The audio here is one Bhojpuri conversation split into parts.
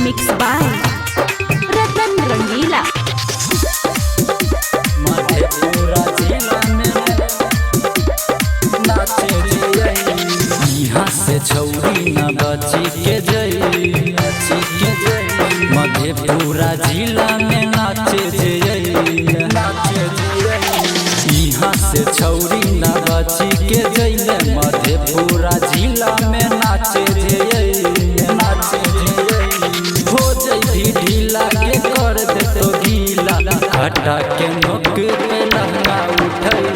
मिक्स बाय रतन रंगीला। यहाँ से छौरी न बची के जई मधेपुरा जिला में नाचे जई। यहाँ से छौरी न बची के जई मधेपुरा जिला में नाचे जई। हो जई ढीला के कर दे तो गीला हटा के नोक पे लहंगा उठई।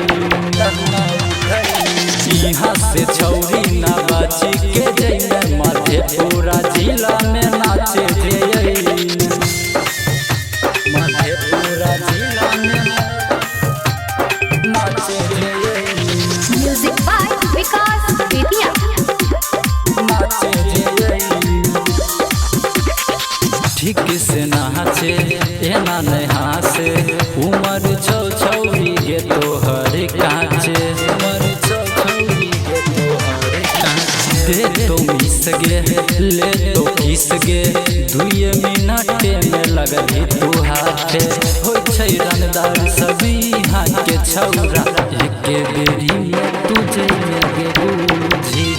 यहाँ से छौरी न बची के जई मधेपुरा जिला में नाचे जई। मधेपुरा जिला में नाचे जई। म्यूजिक बाय विकास बेतिया। ठीक से नाचे एना नहा से उमर छौरी गे तोहर काचे। दे तो मिस गे ले तो किस गे 2 मिनट में लगही तू हाथे। हो छै रनदार सभी हाथ के छौरा एके बेरी में तुझे लगे बूझी।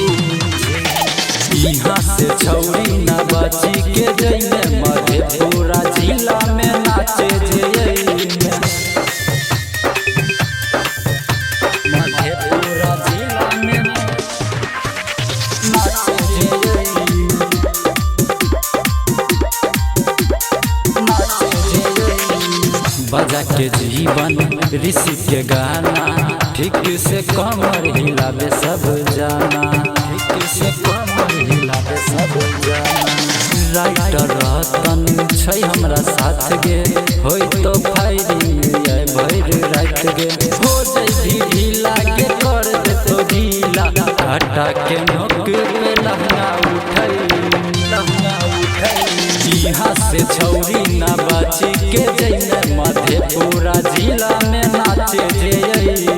यहाँ से छौरी न बची के जई मधेपुरा जिला में नाचे जई। मधेपुरा जिला में नाचे जई। बजा के जीवन ऋषि के गाना ठीक से कमर हिलावे सब जाना। ठीक से कमर हिलावे सब जाना। राइटर रतन छै हमरा साथ गे होई तो फायरिंग आए भैर रात गे। हो जई ढीला के कर दे तो ढीला हटा के नोक पे लहंगा उठई। यहाँ से छौरी न बची के जई मधेपुरा जिला में नाचे जई।